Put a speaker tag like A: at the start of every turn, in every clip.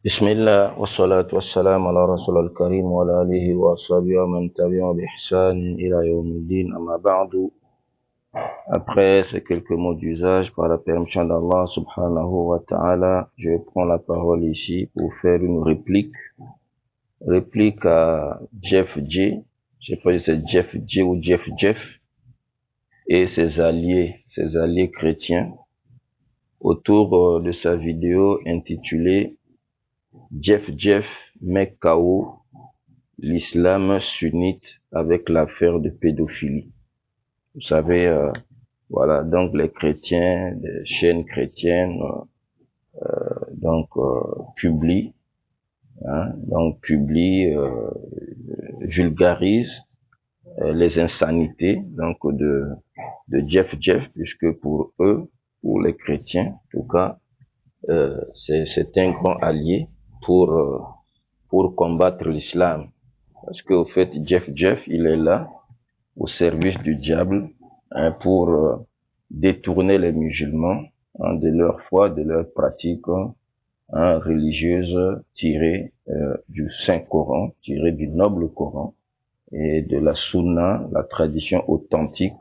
A: بسم الله والصلاة والسلام على رسول الكريم وعلى آله وصحبه ومن تبعهم بإحسان إلى يوم الدين أما بعد. Après ces quelques mots d'usage, par la permission d'Allah subhanahu wa ta'ala, je prends la parole ici pour faire une réplique à Jeff J. Je sais pas si c'est Jeff J ou Jeff et ses alliés chrétiens autour de sa vidéo intitulée Jeff met KO l'islam sunnite avec l'affaire de pédophilie. Vous savez, voilà, donc les chrétiens, les chaînes chrétiennes, publient, vulgarisent les insanités donc de Jeff, puisque pour eux, pour les chrétiens, en tout cas, c'est un grand allié pour combattre l'islam. Parce qu'au fait, Jeff, il est là au service du diable pour détourner les musulmans de leur foi, de leur pratique religieuse tirée du Saint-Coran, tirée du noble Coran et de la Sunna, la tradition authentique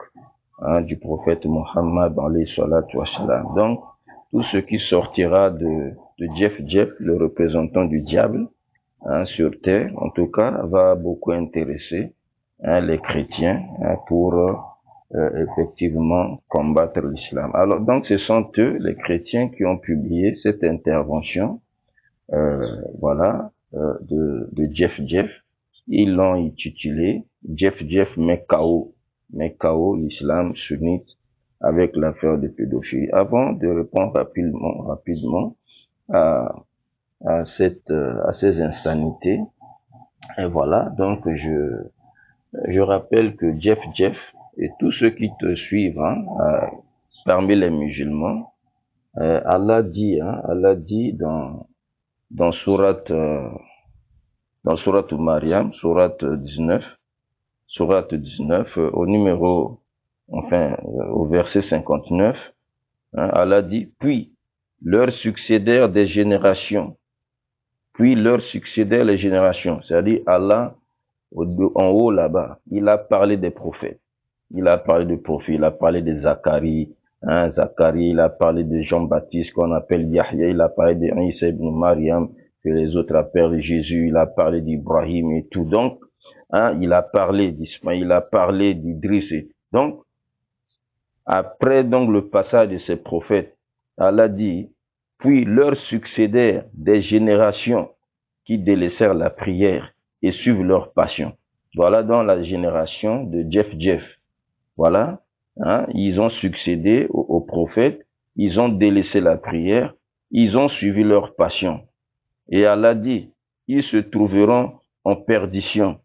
A: du prophète Mohammed alayhi salatu wa salam. Donc, tout ce qui sortira de Jeff, le représentant du diable, sur terre, en tout cas, va beaucoup intéresser les chrétiens pour effectivement combattre l'islam. Alors, donc, ce sont eux, les chrétiens, qui ont publié cette intervention, de Jeff. Ils l'ont intitulé Jeff met KO l'islam sunnite avec l'affaire de pédophilie. Avant de répondre rapidement à ces insanités, et voilà, donc je rappelle que Jeff et tous ceux qui te suivent parmi les musulmans, Allah dit dans sourate Maryam, sourate 19 au verset 59, Allah dit, puis leur succédèrent les générations, c'est-à-dire Allah, en haut là-bas, il a parlé des prophètes, il a parlé de Zacharie, il a parlé de Jean-Baptiste qu'on appelle Yahya, il a parlé de Isa ibn Maryam, que les autres appellent Jésus, il a parlé d'Ibrahim et tout. Donc, il a parlé d'Ismaël, il a parlé d'Idriss. Donc, après donc le passage de ces prophètes, Allah dit, puis leur succédèrent des générations qui délaissèrent la prière et suivent leur passion. Voilà dans la génération de Jeff. Voilà, ils ont succédé aux prophètes, ils ont délaissé la prière, ils ont suivi leur passion. Et Allah dit, ils se trouveront en perdition.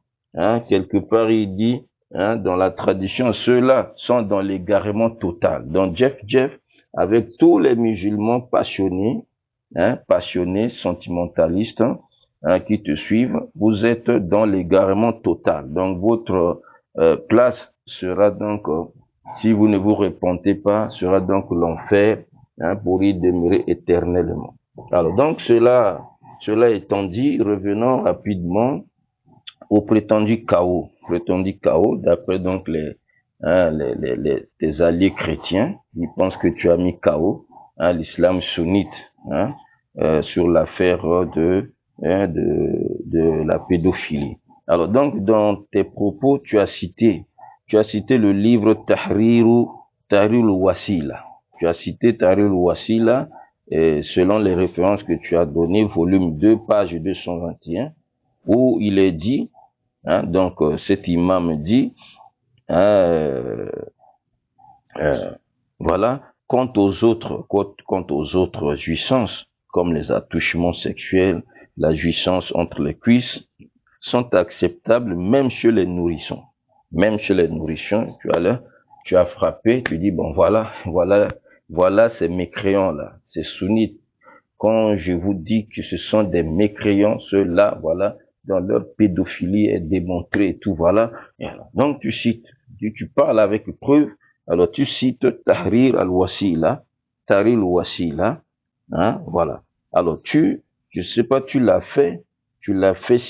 A: Quelque part, il dit, dans la tradition, ceux-là sont dans l'égarement total. Donc Jeff, avec tous les musulmans passionnés, sentimentalistes, qui te suivent, vous êtes dans l'égarement total. Donc votre place sera donc, si vous ne vous repentez pas, sera donc l'enfer pour y demeurer éternellement. Alors donc cela étant dit, revenons rapidement au prétendu chaos, d'après donc tes alliés chrétiens. Ils pensent que tu as mis chaos l'islam sunnite sur l'affaire de la pédophilie. Alors donc dans tes propos, tu as cité le livre Tahrirul Wasila. Tu as cité Tahrirul Wasila selon les références que tu as données, volume 2, page 221, où il est dit, cet imam dit, voilà, quant aux autres jouissances, comme les attouchements sexuels, la jouissance entre les cuisses, sont acceptables même chez les nourrissons. Tu as frappé, tu dis, bon, voilà ces mécréants-là, ces sunnites. Quand je vous dis que ce sont des mécréants, ceux-là, voilà, dans leur pédophilie est démontrée et tout, voilà. Et alors, donc tu cites, tu parles avec preuve, alors tu cites Tahrir al-Wasila, voilà. Alors tu Je sais pas, tu l'as fait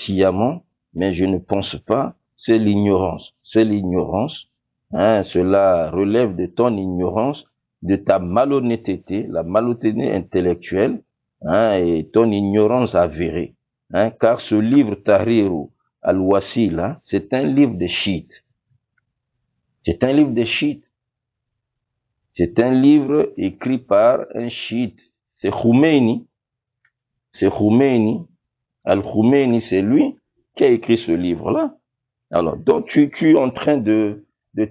A: sciemment, mais je ne pense pas. C'est l'ignorance. C'est l'ignorance. Hein, cela relève de ton ignorance, de ta malhonnêteté, la malhonnêteté intellectuelle, hein, et ton ignorance avérée. Hein, car ce livre Tahrir al-Wasila, c'est un livre de chiites. C'est un livre de chiites. C'est un livre écrit par un chiite. C'est Khomeini. C'est Khomeini. Al-Khomeini, c'est lui qui a écrit ce livre-là. Alors, donc, tu es en train de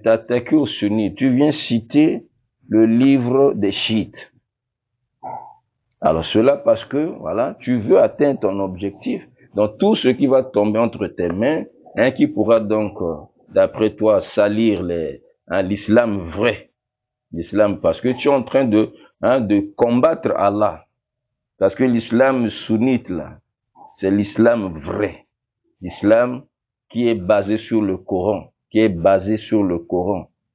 A: t'attaquer aux sunnites. Tu viens citer le livre des chiites. Alors, cela parce que, voilà, tu veux atteindre ton objectif. Donc, tout ce qui va tomber entre tes mains, hein, qui pourra donc, d'après toi, salir l'islam vrai. L'islam, parce que tu es en train de combattre Allah. Parce que l'islam sunnite, là, c'est l'islam vrai. L'islam qui est basé sur le Coran,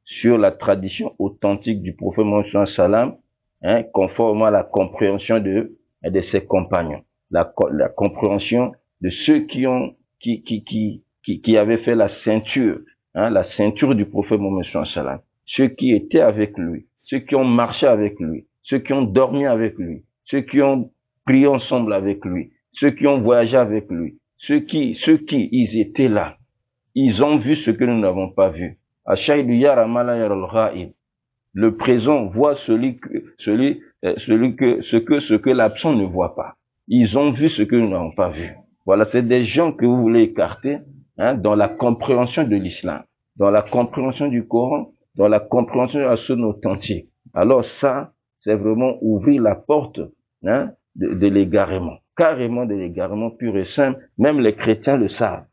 A: sur la tradition authentique du prophète Mohammed sallam, hein, conformément à la compréhension de ses compagnons, la compréhension de ceux qui avaient fait la ceinture, hein, la ceinture du prophète Mohammed sallam, ceux qui étaient avec lui, ceux qui ont marché avec lui, ceux qui ont dormi avec lui, ceux qui ont prié ensemble avec lui, ceux qui ont voyagé avec lui, ceux qui ils étaient là, ils ont vu ce que nous n'avons pas vu. Le présent voit ce que l'absent ne voit pas. Ils ont vu ce que nous n'avons pas vu. Voilà, c'est des gens que vous voulez écarter, hein, dans la compréhension de l'islam, dans la compréhension du Coran, dans la compréhension de la sunna authentique. Alors ça, c'est vraiment ouvrir la porte, hein, de l'égarement, carrément de l'égarement pur et simple. Même les chrétiens le savent.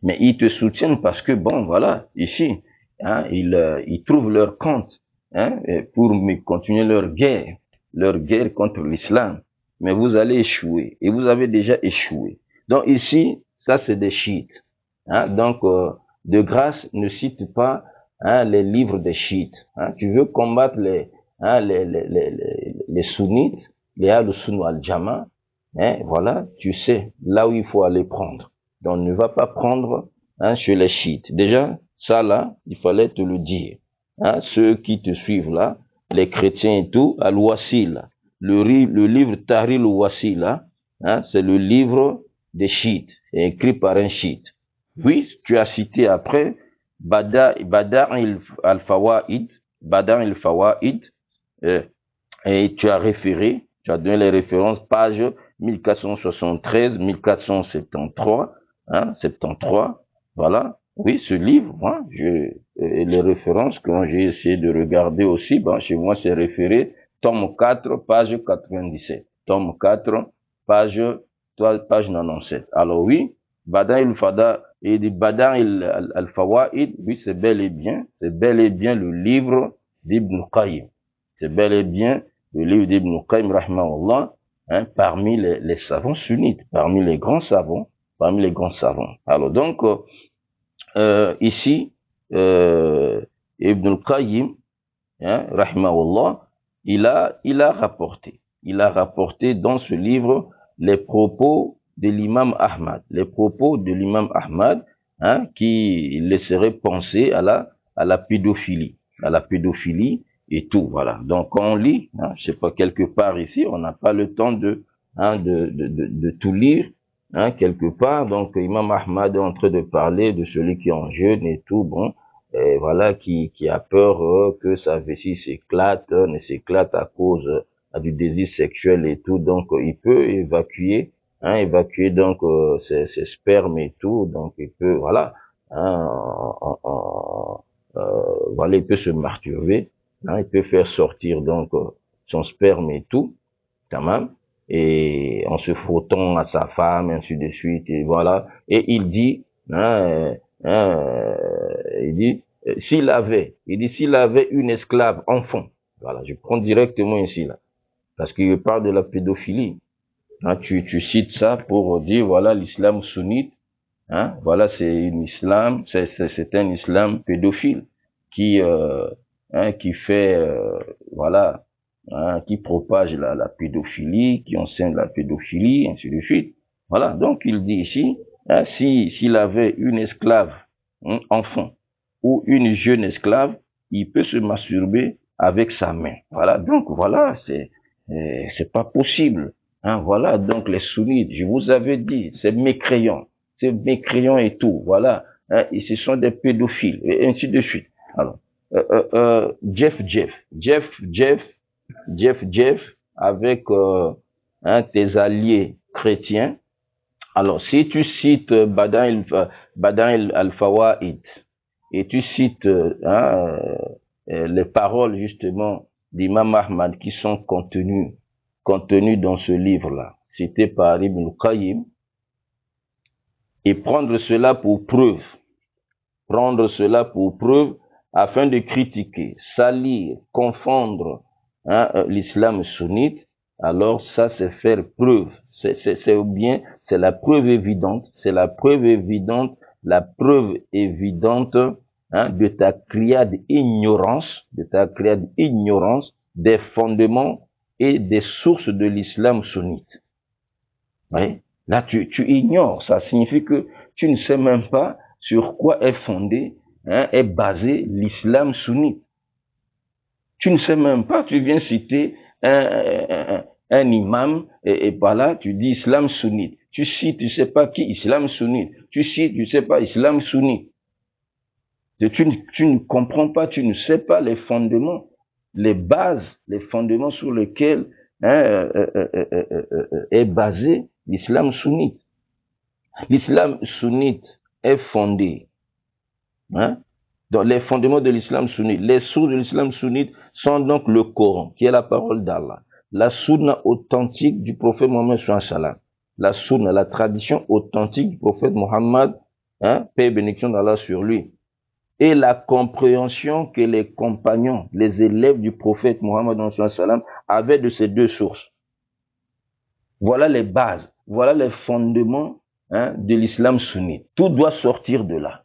A: Mais ils te soutiennent parce que, bon, voilà, ici, hein, ils trouvent leur compte, hein, pour continuer leur guerre contre l'islam. Mais vous allez échouer, et vous avez déjà échoué. Donc ici, ça c'est des chiites. Hein, donc, de grâce, ne cite pas, hein, les livres des chiites. Hein. Tu veux combattre les sunnites, les al-sunna al-jama, hein, voilà, tu sais, là où il faut aller prendre. Donc, ne va pas prendre, hein, chez les chiites. Déjà, ça là, il fallait te le dire. Hein, ceux qui te suivent là, les chrétiens et tout, al-Wasila, le livre Tahrir al-Wasila, hein, c'est le livre des chiites, écrit par un chiite. Oui, tu as cité après Bada' al-Fawaid, et tu as référé, tu as donné les références, page 1473, 1473, hein, 73, voilà. Oui, ce livre, hein, les références, quand j'ai essayé de regarder aussi, ben, chez moi, c'est référé, tome 4, page 97. Tome 4, page 97. Alors oui, Bada' al-Fawaid, oui, c'est bel et bien le livre d'Ibn Qayyim. C'est bel et bien le livre d'Ibn Qayyim, rahimahullah, hein, parmi les savants sunnites, parmi les grands savants. Alors donc, ici, Ibn Qayyim, hein, rahimahullah, il a rapporté dans ce livre les propos de l'imam Ahmad, hein, qui laisserait penser à la pédophilie, et tout, voilà. Donc, quand on lit, hein, je sais pas, quelque part ici, on n'a pas le temps de tout lire, hein, quelque part. Donc, Imam Ahmad est en train de parler de celui qui est en jeûne et tout, bon, et voilà, qui a peur que sa vessie ne s'éclate à cause du désir sexuel et tout. Donc, il peut évacuer donc ses spermes et tout. Donc, il peut, voilà, hein, voilà, il peut se masturber. Hein, il peut faire sortir donc son sperme et tout, quand même, et en se frottant à sa femme, ainsi de suite, et voilà. Et il dit, hein, s'il avait une esclave enfant, voilà, je prends directement ici là, parce qu'il parle de la pédophilie. Hein, tu cites ça pour dire, voilà, l'islam sunnite, hein, voilà, c'est un islam pédophile qui fait, voilà, hein, qui propagent la pédophilie, qui enseignent la pédophilie, ainsi de suite. Voilà, donc il dit ici, hein, s'il avait une esclave, hein, enfant, ou une jeune esclave, il peut se masturber avec sa main. Voilà, donc voilà, c'est pas possible. Hein, voilà, donc les sunnites, je vous avais dit, c'est mécréant et tout, voilà, hein, et ce sont des pédophiles, et ainsi de suite. Alors, Jeff, avec hein, tes alliés chrétiens. Alors, si tu cites Badin al-Fawaid et tu cites hein, les paroles justement d'Imam Ahmad qui sont contenues dans ce livre-là, cité par Ibn al-Qayyim, et prendre cela pour preuve afin de critiquer, salir, confondre hein, l'islam sunnite, alors ça c'est faire preuve, c'est bien, c'est la preuve évidente hein, de ta criade ignorance, des fondements et des sources de l'islam sunnite. Oui. Là, tu ignores, ça signifie que tu ne sais même pas sur quoi est fondé, hein, est basé l'islam sunnite. Tu ne sais même pas, tu viens citer un imam, et par là, tu dis islam sunnite. Tu cites, tu sais pas qui, islam sunnite. Tu cites, tu sais pas, islam sunnite. Tu ne comprends pas, tu ne sais pas les fondements, les bases, les fondements sur lesquels hein, est basé l'islam sunnite. L'islam sunnite est fondé hein, dans les fondements de l'islam sunnite. Les sources de l'islam sunnite sont donc le Coran, qui est la parole d'Allah, la sunna authentique du prophète Mohammed sallallahu alayhi wa sallam, la sunna, la tradition authentique du prophète Mohammed, hein, paix et bénédiction d'Allah sur lui, et la compréhension que les compagnons, les élèves du prophète Mohammed sallallahu alayhi wa sallam avaient de ces deux sources. Voilà les bases, voilà les fondements hein, de l'islam sunnite. Tout doit sortir de là.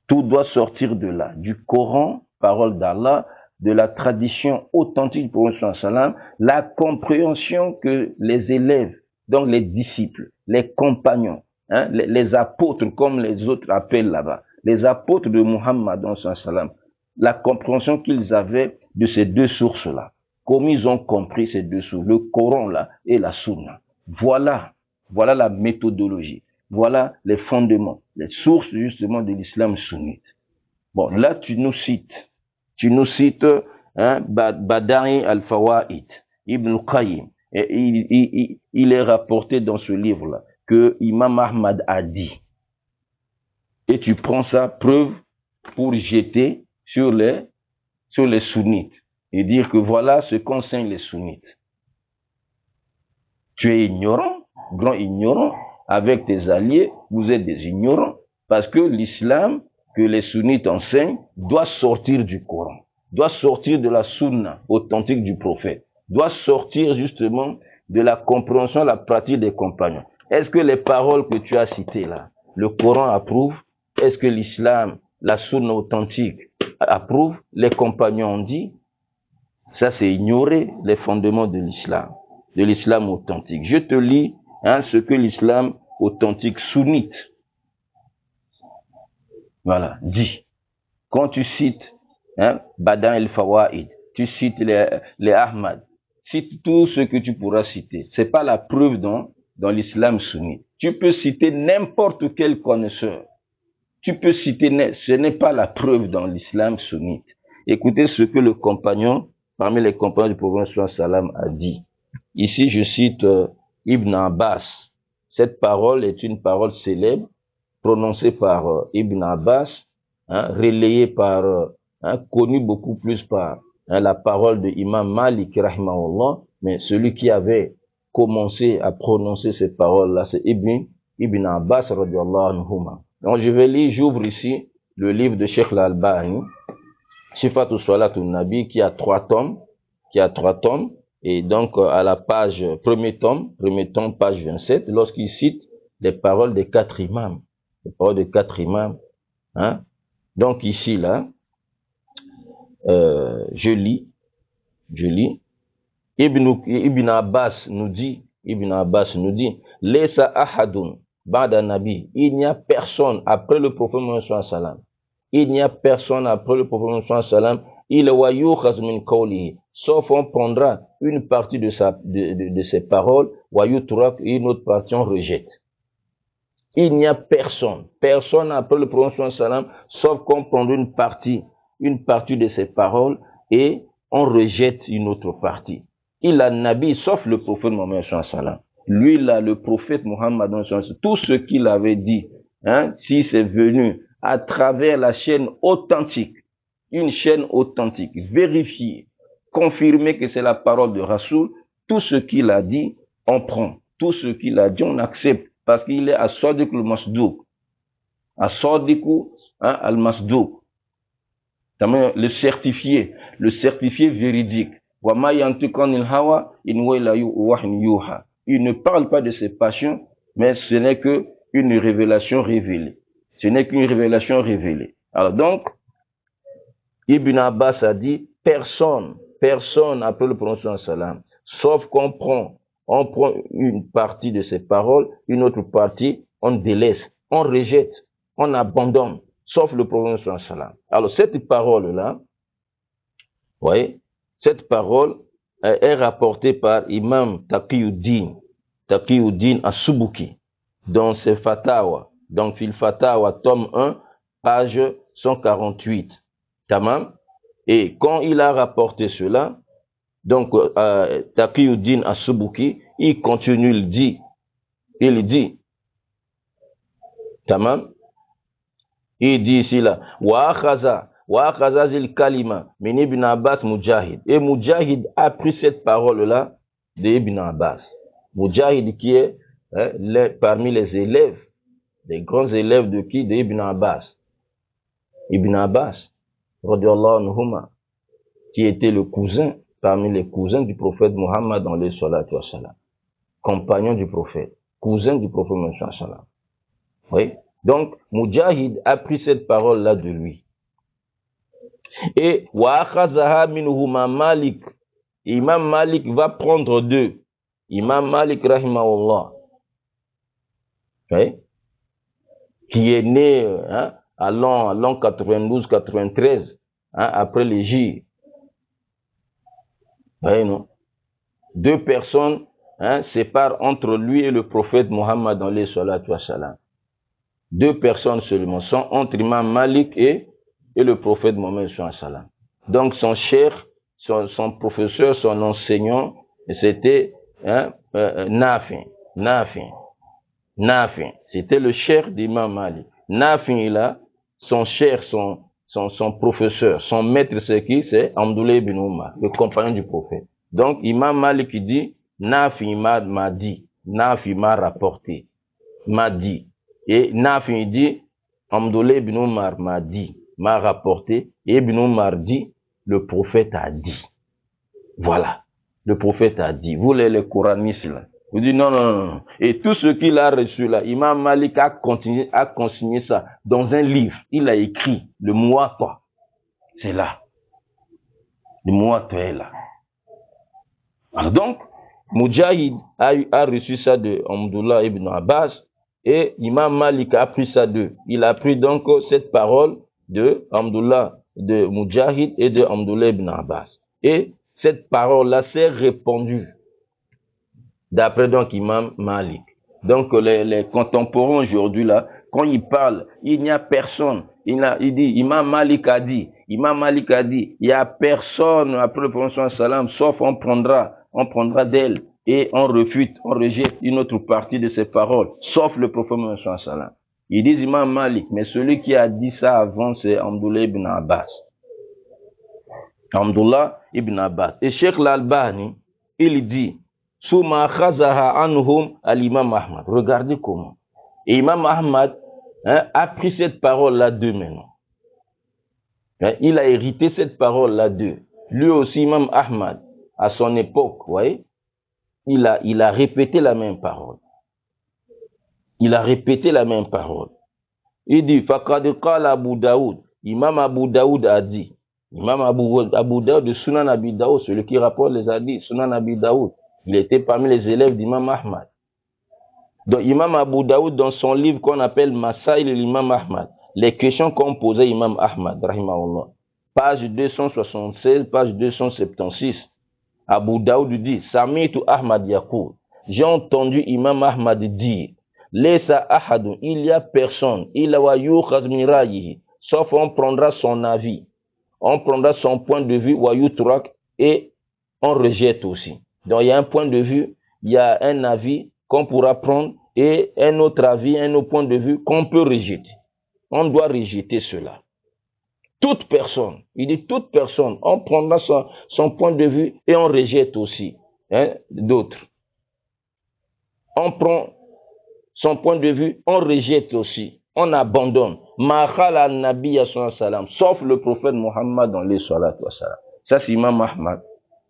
A: Tout doit sortir de là. Du Coran, parole d'Allah, de la tradition authentique du prophète sallallahu alayhi wa sallam, la compréhension que les élèves, donc les disciples, les compagnons, hein, les apôtres comme les autres appellent là-bas, les apôtres de Muhammad sallallahu alayhi wa sallam, la compréhension qu'ils avaient de ces deux sources-là. Comme ils ont compris ces deux sources, le Coran là et la Sunna. Voilà la méthodologie. Voilà les fondements, les sources justement de l'islam sunnite. Bon, là tu nous cites hein, Bada'i al-Fawaid, Ibn al-Qayyim, et il est rapporté dans ce livre-là que Imam Ahmad a dit. Et tu prends ça preuve pour jeter sur les sunnites et dire que voilà ce qu'enseignent les sunnites. Tu es ignorant, grand ignorant, avec tes alliés, vous êtes des ignorants, parce que l'islam que les sunnites enseignent doit sortir du Coran, doit sortir de la sunna authentique du prophète, doit sortir justement de la compréhension, la pratique des compagnons. Est-ce que les paroles que tu as citées là, le Coran approuve? Est-ce que l'islam, la sunna authentique approuve? Les compagnons ont dit? Ça, c'est ignorer les fondements de l'islam authentique. Je te lis hein, ce que l'islam authentique sunnite, voilà, dit. Quand tu cites hein, Badin el-Fawaid, tu cites les Ahmad, cite tout ce que tu pourras citer. C'est pas la preuve dans l'islam sunnite. Tu peux citer n'importe quel connaisseur. Tu peux citer, ce n'est pas la preuve dans l'islam sunnite. Écoutez ce que le compagnon, parmi les compagnons du prophète sallallahu alayhi wa sallam a dit. Ici, je cite Ibn Abbas. Cette parole est une parole célèbre, prononcée par Ibn Abbas, hein, relayée par, hein, connue beaucoup plus par hein, la parole de Imam Malik, rahimahullah, mais celui qui avait commencé à prononcer ces paroles-là, c'est Ibn Abbas, radiallahu anhuma. Donc je vais lire, j'ouvre ici le livre de Cheikh Al-Albani, Sifatu Salatul Nabi, qui a 3 tomes, et donc à la page, premier tome, page 27, lorsqu'il cite les paroles des 4 imams, hein. Donc ici, là, je lis, Je lis. Ibn Abbas nous dit, Laysa ahadun ba'da nabi. Il n'y a personne après le prophète Mohammed sallallahu alayhi wa sallam. Il n'y a personne après le prophète Mohammed sallallahu alayhi wa sallam. Il wa yukhaz min qawlihi. Sauf on prendra une partie de ses paroles, wa yutrak, et une autre partie on rejette. Il n'y a personne après le prophète sallallahu alayhi wa sallam, sauf qu'on prend une partie de ses paroles et on rejette une autre partie. Il a nabi, sauf le prophète Mohammed sallallahu alayhi wa sallam. Lui, là, le prophète Mohammed sallallahu alayhi wa sallam, tout ce qu'il avait dit, si c'est venu à travers la chaîne authentique, une chaîne authentique, vérifiée, confirmée que c'est la parole de Rasoul, tout ce qu'il a dit, on prend. Tout ce qu'il a dit, on accepte. Parce qu'il est à Sadiq al-Masdouk. À Sadiq al-Masdouk. Le certifié véridique. Il ne parle pas de ses passions, mais ce n'est qu'une révélation révélée. Ce n'est qu'une révélation révélée. Alors donc, Ibn Abbas a dit, personne après le prophète sallam, sauf qu'on prend une partie de ses paroles, une autre partie, on délaisse, on rejette, on abandonne, sauf le prophète sallam. Alors cette parole-là, voyez, cette parole est rapportée par Imam Taqiyuddin As-Subuki dans ses Fatawa, donc Fil Fatawa, tome 1, page 148. Tamam. Et quand il a rapporté cela, donc Taqiyuddin As-Subuki, il continue, il dit, tamam, il dit ici là, wa akhaza zil kalima min Ibn Abbas Mujahid. Et Mujahid a pris cette parole-là de Ibn Abbas. Mujahid qui est parmi les élèves, des grands élèves de qui? De Ibn Abbas. Ibn Abbas, radiyallahu anhuma, qui était le cousin, parmi les cousins du prophète Muhammad dans les salatu wa salam. Compagnon du prophète, cousin du prophète Muhammad sallallahu alayhi wa sallam. Oui. Donc, Mujahid a pris cette parole-là de lui. Et wa akhazaha minhuma Malik. Imam Malik va prendre d'eux. Imam Malik rahimahullah, oui, qui est né à l'an 92-93, après l'Égypte. Oui, non. Deux personnes séparent entre lui et le prophète Muhammad dans les salatu wa salam. Deux personnes seulement sont entre Imam Malik et le prophète Mohammed sallallahu alayhi wa sallam. Donc son cheikh, son professeur, son enseignant, c'était Nafi. C'était le cheikh d'Imam Malik. Nafi, il a son cheikh, son professeur, son maître, c'est qui? C'est Abdullah ibn Umar, le compagnon du prophète. Donc Imam Malik il dit, Nafi m'a dit, Nafi m'a rapporté, m'a dit. Et Nafi il dit, Abdullah ibn Umar m'a dit, m'a rapporté, et Ibn Umar dit, le prophète a dit. Voilà, le prophète a dit. Vous les coranistes là, vous dites non. Et tout ce qu'il a reçu là, Imam Malik a consigné ça dans un livre. Il a écrit le Muwatta. C'est là. Le Muwatta est là. Alors donc, Mujahid a reçu ça de Abdullah ibn Abbas et Imam Malik a pris ça d'eux. Il a pris donc cette parole de Abdullah, de Mujahid et de Abdullah ibn Abbas. Et cette parole-là s'est répandue d'après donc Imam Malik. Donc les contemporains aujourd'hui là, quand ils parlent, il n'y a personne. Il dit, Imam Malik a dit, il n'y a personne après le prophète sallam, sauf on prendra d'elle et on refute, on rejette une autre partie de ses paroles, sauf le prophète sallam. Ils disent Imam Malik, mais celui qui a dit ça avant, c'est Abdullah ibn Abbas. Abdullah ibn Abbas. Et Cheikh l'Albani, il dit, Souma khazaha anhum al-Imam Ahmad. Regardez comment. Et Imam Ahmad a pris cette parole-là d'eux maintenant. Il a hérité cette parole-là d'eux. Lui aussi, Imam Ahmad, à son époque, vous voyez, il a répété la même parole. Il dit, Faqad qala Abu Daoud. Imam Abu Daoud a dit, Imam Abu Daoud de Sunan Abi Daoud, celui qui rapporte les hadiths, Sunan Abi Daoud, il était parmi les élèves d'Imam Ahmad. Donc Imam Abu Daoud, dans son livre qu'on appelle Masail l'Imam Ahmad, les questions qu'on posait Imam Ahmad, rahimahullah, page 276, page 276, Abu Daoud dit, Sami'tu Ahmad Yakour, j'ai entendu Imam Ahmad dire, Laysa ahadun, il y a personne, illa wa yukhaz min ra'yihi, sauf on prendra son avis, on prendra son point de vue, wa yutrak, et on rejette aussi. Donc il y a un point de vue, il y a un avis qu'on pourra prendre et un autre avis, un autre point de vue qu'on peut rejeter. On doit rejeter cela. Toute personne, il dit toute personne, on prendra son point de vue et on rejette aussi d'autres. On prend son point de vue, on rejette aussi, on abandonne. Ma'akhala an-nabiyya sallallahu alayhi wa sallam, sauf le prophète Mohammed dans les salatu wa salam. Ça c'est Imam Ahmad.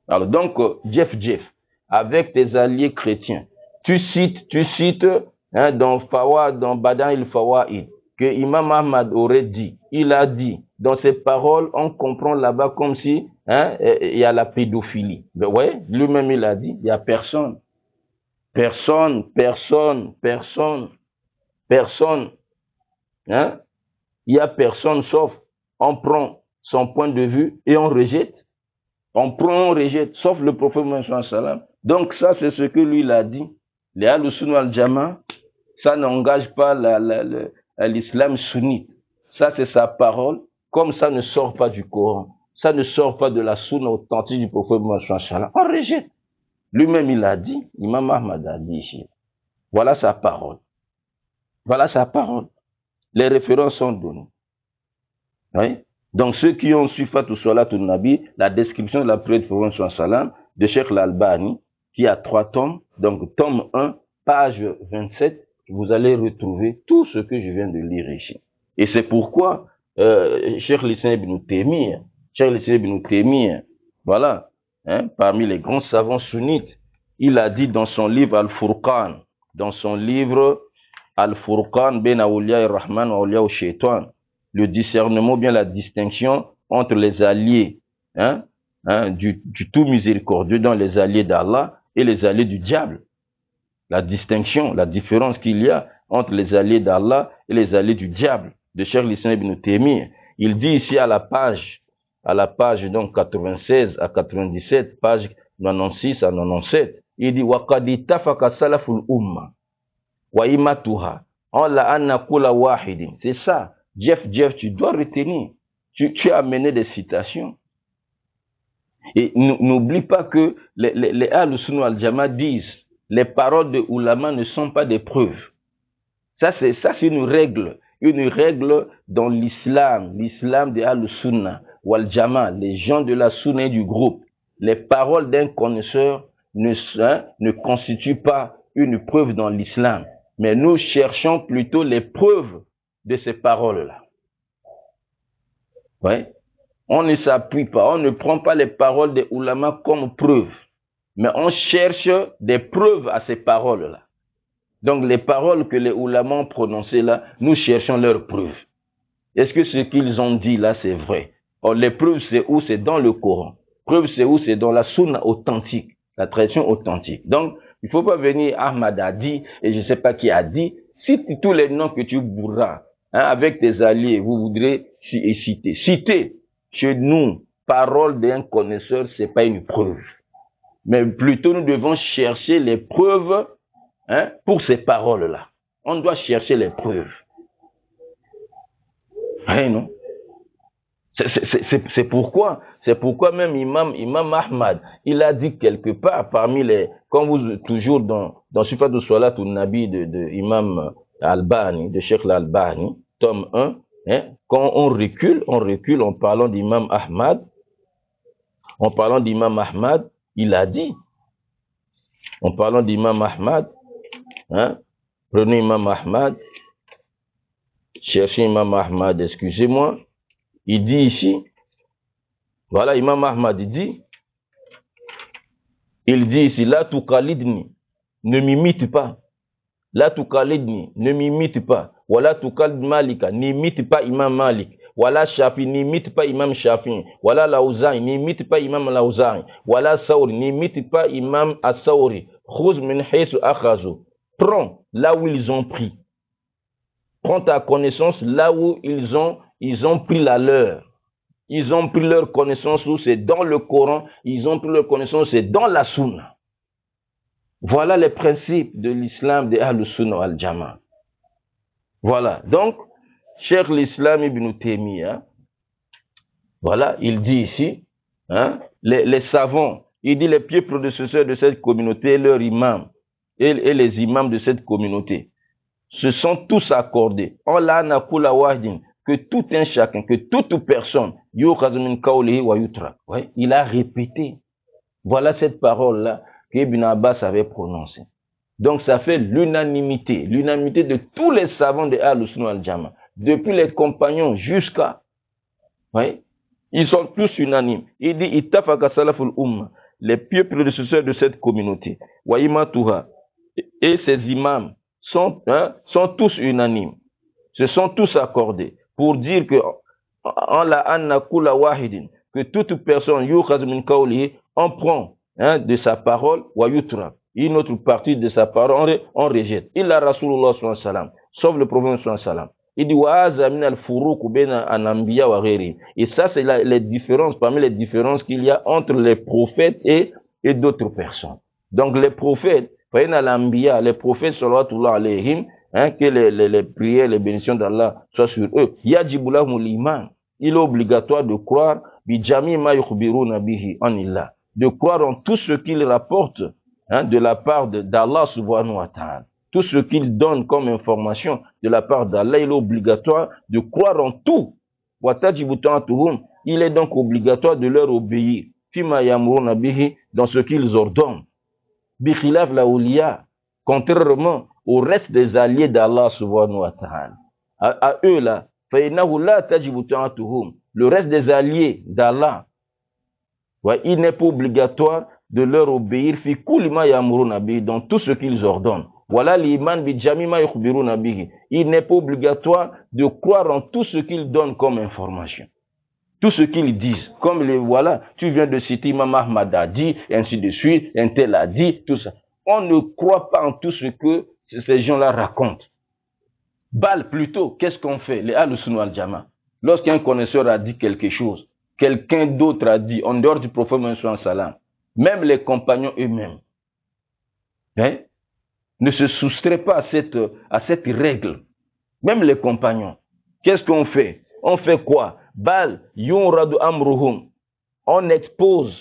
A: Alors donc, Jeff, avec tes alliés chrétiens, tu cites dans Fawad, dans Badan il-Fawaid, que Imam Ahmad aurait dit, il a dit, dans ses paroles, on comprend là-bas comme si il y a la pédophilie. Ben ouais, lui-même il a dit, il n'y a personne. Personne. Il n'y a personne sauf on prend son point de vue et on rejette. On prend, on rejette, sauf le prophète Mohammed sallallahu alayhi wa sallam. Donc ça, c'est ce que lui il a dit. Les Al-Sunna al-Jama, ça n'engage pas l'islam sunnite. Ça, c'est sa parole. Comme ça ne sort pas du Coran, ça ne sort pas de la sunna authentique du prophète Mohammed sallallahu alayhi wa sallam, on rejette. Lui-même, il a dit, Imam Ahmad a dit ici. Voilà sa parole. Voilà sa parole. Les références sont données. Oui? Donc, ceux qui ont su Fatou Salatul Nabi, la description de la prière de Prophète sallallahu alayhi wa sallam, de Cheikh l'Albani, qui a 3 tomes, donc tome 1, page 27, vous allez retrouver tout ce que je viens de lire ici. Et c'est pourquoi Cheikh l'Islam ibn Taymiyyah, voilà, parmi les grands savants sunnites, il a dit dans son livre Al-Furqan, Ben Awliya ar-Rahman wa Awliya al-Shaytan, le discernement, bien la distinction entre les alliés du tout miséricordieux, dans les alliés d'Allah et les alliés du diable. La distinction, la différence qu'il y a entre les alliés d'Allah et les alliés du diable, de Cheikh l'Islam ibn Taymiyyah. Il dit ici à la page donc 96 à 97, page 96 à 97, il dit وَقَدْ اتَّفَقَ سَلَفُ الْأُمَّةِ وَإِمَّتُهَا عَلَى أَنَّ كُلَّ وَاحِدٍ. C'est ça. Jeff, tu dois retenir. Tu as amené des citations. Et n'oublie pas que les Ahl-Sunna al-Jama disent les paroles de ulama ne sont pas des preuves. Ça c'est une règle dans l'islam des Ahl-Sunna wal-Jama, les gens de la Sunna du groupe. Les paroles d'un connaisseur ne constituent pas une preuve dans l'islam. Mais nous cherchons plutôt les preuves de ces paroles-là. Ouais. On ne s'appuie pas, on ne prend pas les paroles des ulama comme preuve, mais on cherche des preuves à ces paroles-là. Donc les paroles que les ulama ont prononcées là, nous cherchons leurs preuves. Est-ce que ce qu'ils ont dit là, c'est vrai? Or, les preuves, c'est où? C'est dans le Coran. Preuve, c'est où? C'est dans la sunna authentique, la tradition authentique. Donc, il ne faut pas venir, Ahmad a dit, et je ne sais pas qui a dit, cite tous les noms que tu bourras. Avec tes alliés, vous voudrez citer. Citer, chez nous, parole d'un connaisseur, ce n'est pas une preuve. Mais plutôt, nous devons chercher les preuves pour ces paroles-là. On doit chercher les preuves. Non? C'est pourquoi même Imam Ahmad, il a dit quelque part parmi les, quand vous toujours dans Sifatu Salatul Nabi de Imam Albani, de Cheikh l'Albani, tome 1, quand on recule en parlant d'Imam Ahmad, il a dit, en parlant d'Imam Ahmad, prenez Imam Ahmad, cherchez Imam Ahmad, excusez-moi, il dit ici, voilà, Imam Ahmad il dit ici, la tuqalidni, ne m'imite pas. La tuqalidni, ne m'imite pas. Wala tuqalid Malika, n'imite pas Imam Malik. Voilà Shafi, n'imite pas Imam Shafi. Voilà Laouzaï, n'imite pas Imam Laouzaï. Voilà Saouri, n'imite pas Imam As-Saouri. Khuz min haythu akhazu. Prends là où ils ont pris. Prends ta connaissance là où ils ont pris la leur. Ils ont pris leur connaissance où c'est dans le Coran. Ils ont pris leur connaissance c'est dans la Sunna. Voilà les principes de l'islam de Ahl-Sunnah al-Jama'a. Voilà. Donc, Cheikh l'Islam Ibn Taymiyyah, voilà, il dit ici, hein, les savants, il dit les pieux prédécesseurs de cette communauté, leurs imams et les imams de cette communauté, se sont tous accordés. En la nakula wahdin, que tout un chacun, que toute personne, yukhaz min qawlihi wa yutrak. Ouais, il a répété. Voilà cette parole-là qu'Ibn Abbas avait prononcée. Donc ça fait l'unanimité de tous les savants de Ahl-Sunnah al-Jama'a, depuis les compagnons jusqu'à, oui, ils sont tous unanimes. Il dit ittafaqa salaful umma, les pieux prédécesseurs de cette communauté, wa imatuha, et ces imams sont tous unanimes, se sont tous accordés pour dire que en la anna kula wahidin, que toute personne yukhaz min qawlihi, on prend de sa parole wa yutra, une autre partie de sa parole on rejette. Illa Rasulullah sallallahu alayhi wa sallam, sauf le prophète sallallahu alayhi wa sallam. Il dit wa'aza min al-furuq baina an-anbiya wa ghayri. Et ça c'est les différences, parmi les différences qu'il y a entre les prophètes et d'autres personnes. Donc les prophètes, les prophètes sallallahu alayhim, que les prières, les bénédictions d'Allah soient sur eux. Yajibu lahum l'iman. Il est obligatoire de croire bi jami ma yukhbiruna bihi anillah, de croire en tout ce qu'il rapporte de la part d'Allah subhanahu wa ta'ala. Tout ce qu'il donne comme information de la part d'Allah, il est obligatoire de croire en tout. Il est donc obligatoire de leur obéir. Fima yamuruna bihi, dans ce qu'ils ordonnent. Bikhilaf la awliya, contrairement au reste des alliés d'Allah subhanahu wa ta'ala. À eux là, le reste des alliés d'Allah, ouais, il n'est pas obligatoire de leur obéir dans tout ce qu'ils ordonnent. Voilà l'iman bi jami ma yukhbiruna bihi. Il n'est pas obligatoire de croire en tout ce qu'ils donnent comme information. Tout ce qu'ils disent, comme voilà, tu viens de citer Imam Ahmad a dit, et ainsi de suite, un tel a dit, tout ça. On ne croit pas en tout ce que ces gens-là racontent. Bal plutôt, qu'est-ce qu'on fait? Les Ahl-Sunnah al-Jama'a. Lorsqu'un connaisseur a dit quelque chose, quelqu'un d'autre a dit, en dehors du prophète Mohammed sallallahu alayhi wa sallam, même les compagnons eux-mêmes, ne se soustraient pas à cette règle. Même les compagnons. Qu'est-ce qu'on fait? On fait quoi? Bal yunradu amruhum. On expose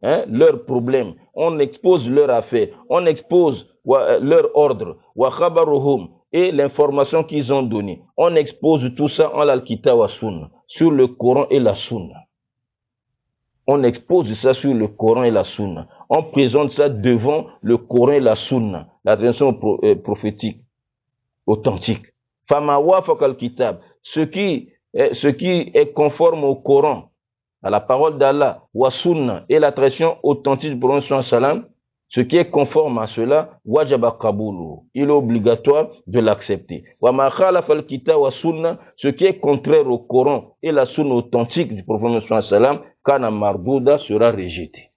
A: leurs problèmes, on expose leurs affaires, on expose leur ordre, wa khabaruhum, et l'information qu'ils ont donnée. On expose tout ça en al-kitab wa sunna, sur le Coran et la sunna. On expose ça sur le Coran et la sunna. On présente ça devant le Coran et la sunna, la tradition prophétique, authentique. Fama wafaqa al-kitab, ce qui est conforme au Coran, à la parole d'Allah, wa sunna, et la tradition authentique du prophète sallallahu alayhi wa sallam, ce qui est conforme à cela, wajaba qabulu, il est obligatoire de l'accepter. Wa ma khalafa al-kitab wa sunna, ce qui est contraire au Coran et la sunna authentique du prophète sallallahu alayhi wa sallam, kana mardouda, sera rejeté.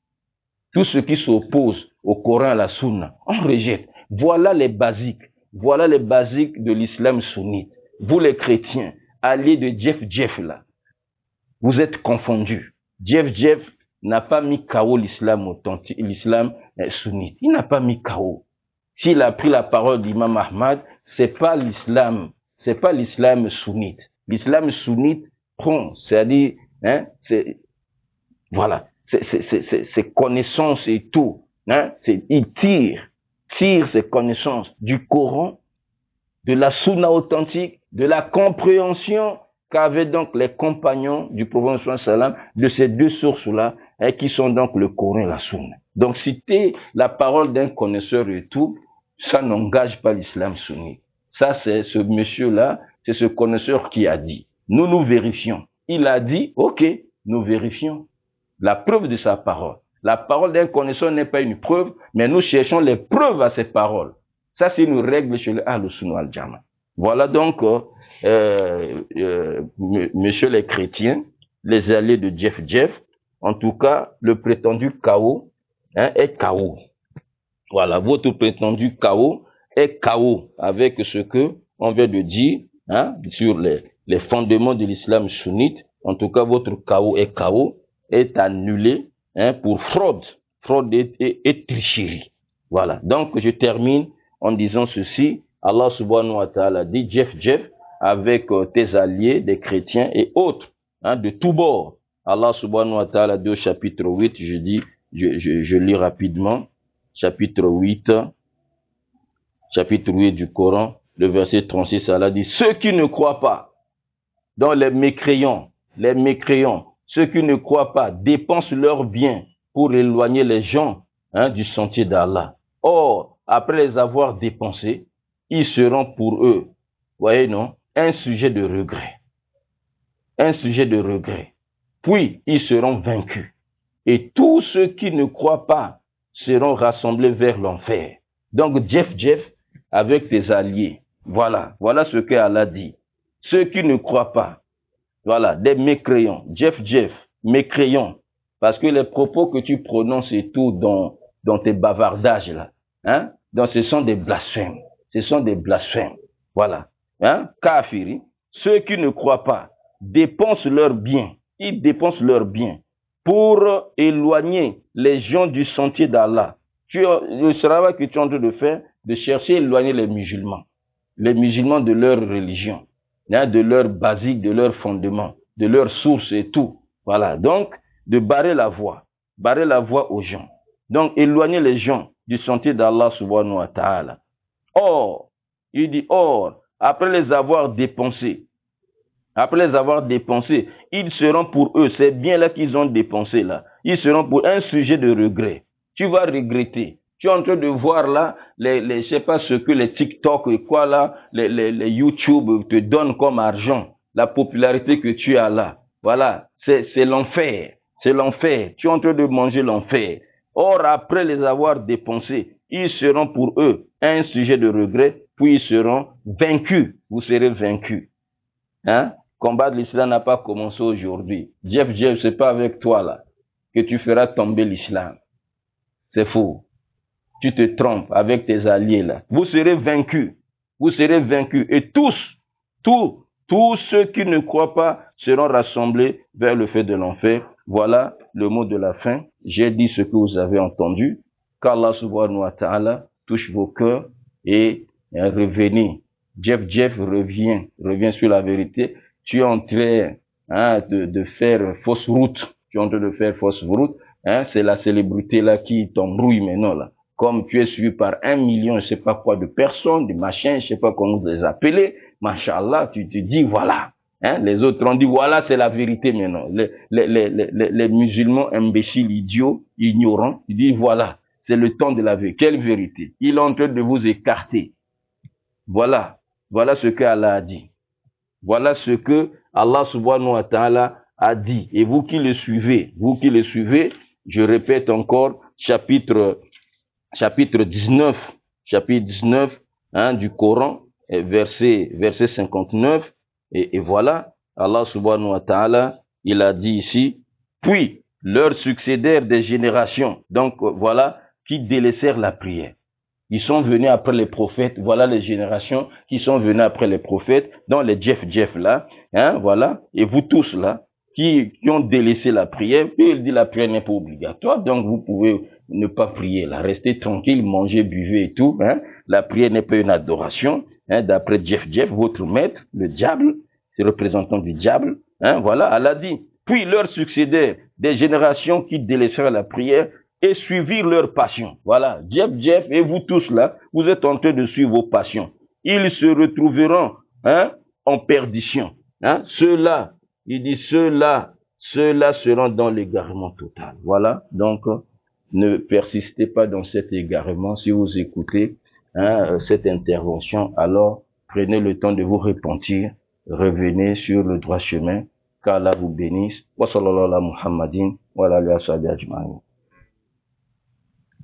A: Tout ce qui s'oppose au Coran et à la sunna, on rejette. Voilà les basiques de l'islam sunnite. Vous les chrétiens, alliés de Jeff là, vous êtes confondus. Jeff n'a pas mis KO l'islam authentique, l'islam sunnite. Il n'a pas mis KO. S'il a pris la parole d'Imam Ahmad, c'est pas l'islam sunnite. L'islam sunnite prend, c'est-à-dire, c'est connaissances et tout. Il tire ses connaissances du Coran, de la sunna authentique, de la compréhension qu'avaient donc les compagnons du prophète sallallahu alayhi wa sallam de ces deux sources-là, qui sont donc le Coran et la sunna. Donc citer la parole d'un connaisseur et tout, ça n'engage pas l'islam sunnite. Ça, c'est ce monsieur-là, c'est ce connaisseur qui a dit. Nous vérifions. Il a dit, ok, nous vérifions la preuve de sa parole. La parole d'un connaisseur n'est pas une preuve, mais nous cherchons les preuves à ces paroles. Ça, c'est une règle chez les Ahl-Sunnah al-Jama'a. Voilà donc messieurs les chrétiens, les alliés de Jeff, en tout cas, le prétendu chaos est chaos. Voilà, votre prétendu chaos est chaos avec ce que on vient de dire sur les fondements de l'islam sunnite. En tout cas, votre chaos est annulé pour fraude et tricherie. Voilà, donc je termine en disant ceci. Allah subhanahu wa ta'ala dit Jeff, avec tes alliés, des chrétiens et autres, de tous bords. Allah subhanahu wa ta'ala dit au chapitre 8, je lis rapidement, chapitre 8 du Coran, le verset 36, Allah dit, ceux qui ne croient pas, donc les mécréants, ceux qui ne croient pas, dépensent leurs biens pour éloigner les gens du sentier d'Allah. Or, après les avoir dépensés, ils seront pour eux, voyez non, un sujet de regret. Puis, ils seront vaincus. Et tous ceux qui ne croient pas seront rassemblés vers l'enfer. Donc, Jeff, avec tes alliés, voilà ce que Allah dit. Ceux qui ne croient pas, voilà, des mécréants, Jeff, mécréants, parce que les propos que tu prononces et tout dans tes bavardages là, donc ce sont des blasphèmes. Voilà. Kafiri, ceux qui ne croient pas dépensent leurs biens. Ils dépensent leurs biens pour éloigner les gens du sentier d'Allah. Le travail que tu es en train de faire, de chercher à éloigner les musulmans de leur religion, de leur basique, de leur fondement, de leur source et tout. Voilà. Donc, de barrer la voie aux gens. Donc, éloigner les gens du sentier d'Allah subhanahu wa ta'ala. Or, il dit, après les avoir dépensés, ils seront pour eux, ces biens-là qu'ils ont dépensés là, ils seront pour un sujet de regret. Tu vas regretter. Tu es en train de voir là, je sais pas ce que les TikTok et quoi là, les YouTube te donnent comme argent, la popularité que tu as là. Voilà, c'est l'enfer. Tu es en train de manger l'enfer. Or, après les avoir dépensés, ils seront pour eux un sujet de regret, puis ils seront vaincus. Vous serez vaincus. Combattre l'islam n'a pas commencé aujourd'hui. Jeff, c'est pas avec toi là que tu feras tomber l'islam. C'est faux. Tu te trompes avec tes alliés là. Vous serez vaincus. Et tous ceux qui ne croient pas seront rassemblés vers le feu de l'enfer. Voilà le mot de la fin. J'ai dit ce que vous avez entendu. Qu'Allah subhanahu wa ta'ala touche vos cœurs et revenez. Jeff, reviens sur la vérité. Tu es en train de faire fausse route. C'est la célébrité là qui t'embrouille maintenant là. Comme tu es suivi par 1 million, je sais pas quoi de personnes, de machins, je sais pas comment vous les appelez. Machallah, tu te dis voilà. Les autres ont dit voilà, c'est la vérité maintenant. Les musulmans imbéciles, idiots, ignorants, ils disent voilà, c'est le temps de la vérité. Quelle vérité? Il est en train de vous écarter. Voilà ce que Allah a dit. Voilà ce que Allah subhanahu wa ta'ala a dit. Et vous qui le suivez, je répète encore, chapitre 19 du Coran, verset 59, et voilà, Allah subhanahu wa ta'ala, il a dit ici, puis leur succédèrent des générations, donc voilà, qui délaissèrent la prière. Ils sont venus après les prophètes, voilà les générations qui sont venues après les prophètes, dans les Jeff là, voilà, et vous tous là, qui ont délaissé la prière, et il dit la prière n'est pas obligatoire, donc vous pouvez ne pas prier là, restez tranquille, mangez, buvez et tout, la prière n'est pas une adoration, d'après Jeff, votre maître, le diable, c'est le représentant du diable, voilà, Allah dit, puis leur succédèrent des générations qui délaissèrent la prière, et suivirent leur passion. Voilà, Jeff, et vous tous là, vous êtes en train de suivre vos passions. Ils se retrouveront en perdition. Ceux-là, il dit ceux-là seront dans l'égarement total. Voilà, donc ne persistez pas dans cet égarement. Si vous écoutez cette intervention, alors prenez le temps de vous repentir, revenez sur le droit chemin, qu'Allah vous bénisse. Wa sallallahu ala Muhammadin wa ala alihi wa sahbihi ajma'in.